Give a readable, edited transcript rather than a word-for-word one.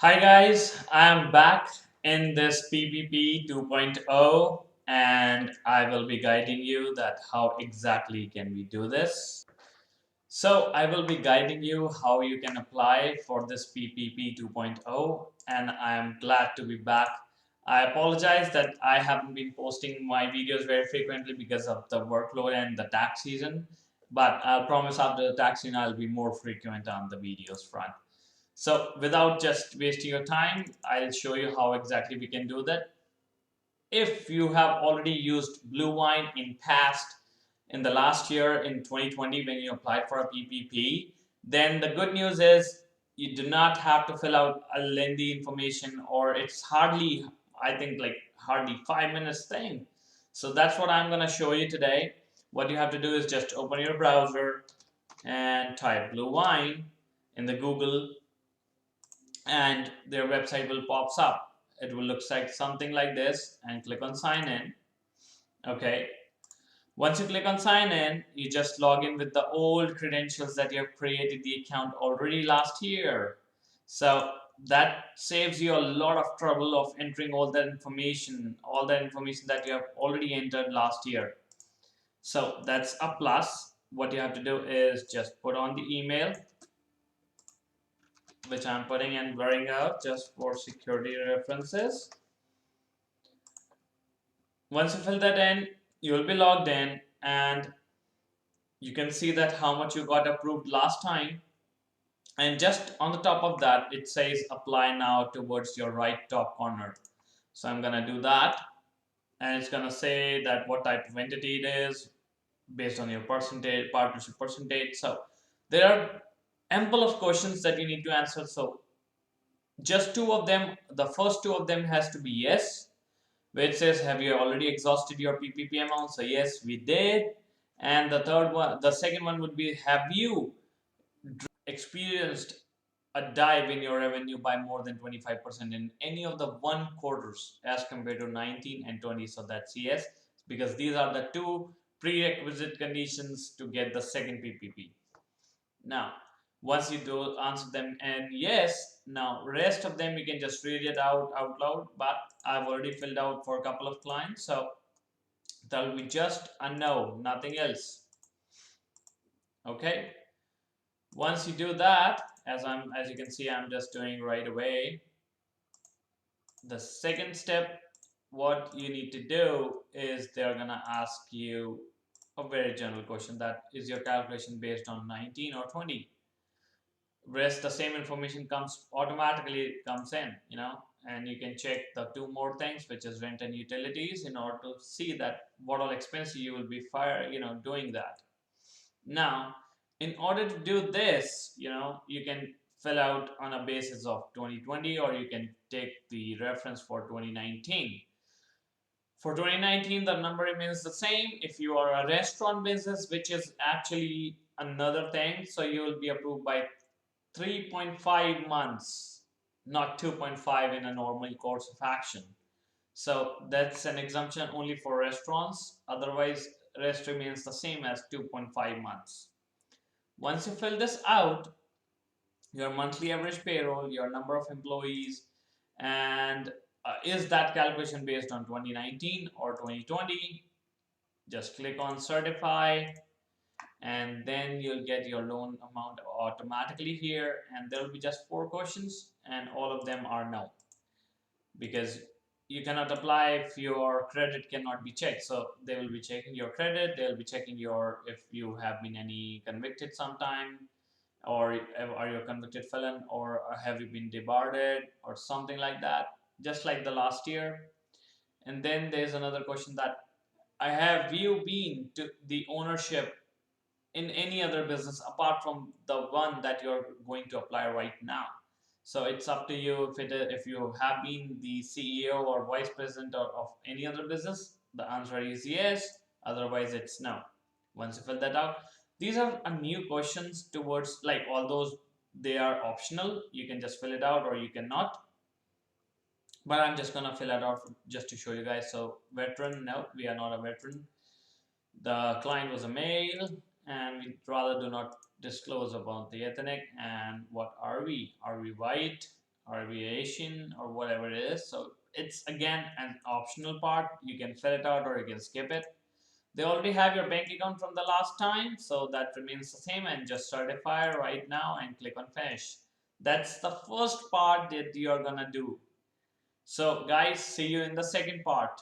Hi guys, I am back in this PPP 2.0 and I will be guiding you that how exactly can we do this. So I will be guiding you how you can apply for this PPP 2.0 and I am glad to be back. I apologize that I haven't been posting my videos very frequently because of the workload and the tax season, but I'll promise after the tax season I'll be more frequent on the videos front. So without just wasting your time, I'll show you how exactly we can do that. If you have already used Bluewine in past, in the last year in 2020 when you applied for a PPP, then the good news is you do not have to fill out a lengthy information or it's hardly, I think like hardly 5 minutes thing. So that's what I'm going to show you today. What you have to do is just open your browser and type Bluewine in the Google and their website will pops up. It will look like something like this and click on sign in. Okay. Once you click on sign in, you just log in with the old credentials that you have created the account already last year. So that saves you a lot of trouble of entering all that information that you have already entered last year. So that's a plus. What you have to do is just put on the email, which I'm putting and blurring out just for security references. Once you fill that in, you will be logged in and you can see that how much you got approved last time. And just on the top of that, it says apply now towards your right top corner. So I'm gonna do that. And it's gonna say that what type of entity it is based on your percentage, partnership percentage. So there are ample of questions that you need to answer. So just two of them, the first two of them has to be yes, which says have you already exhausted your PPP amount? So yes, we did. And the second one would be have you experienced a dive in your revenue by more than 25% in any of the one quarters as compared to 19 and 20? So that's yes, because these are the two prerequisite conditions to get the second PPP. Now, once you do answer them and yes, now rest of them you can just read it out loud, but I've already filled out for a couple of clients, so that will be just a no, nothing else. Okay. Once you do that, as you can see, I'm just doing right away. The second step, what you need to do is they're gonna ask you a very general question, that is your calculation based on 19 or 20? Rest the same information comes automatically comes in, and you can check the two more things, which is rent and utilities, in order to see that what all expenses you will be doing that. Now, in order to do this, you can fill out on a basis of 2020 or you can take the reference for 2019. For 2019, the number remains the same. If you are a restaurant business, which is actually another thing, so you will be approved by 3.5 months, not 2.5 in a normal course of action. So that's an exemption only for restaurants. Otherwise, rest remains the same as 2.5 months. Once you fill this out, your monthly average payroll, your number of employees, and is that calculation based on 2019 or 2020? Just click on certify and then you'll get your loan amount automatically here, and there will be just 4 questions and all of them are no, because you cannot apply if your credit cannot be checked. So they will be checking your credit, they'll be checking your if you have been any convicted sometime, or are you a convicted felon, or have you been debarred or something like that, just like the last year. And then there's another question that I have you been to the ownership in any other business apart from the one that you're going to apply right now. So it's up to you if you have been the CEO or vice president of any other business. The answer is yes. Otherwise, it's no. Once you fill that out, these are a new questions towards, like, all those, they are optional. You can just fill it out or you cannot. But I'm just gonna fill it out just to show you guys. So veteran, no, we are not a veteran. The client was a male, and we rather do not disclose about the ethnic. And what are we? Are we white? abbreviation or whatever it is. So it's again an optional part. You can fill it out or you can skip it. They already have your bank account from the last time, so that remains the same, and just certify right now and click on finish. That's the first part that you're gonna do. So guys, see you in the second part.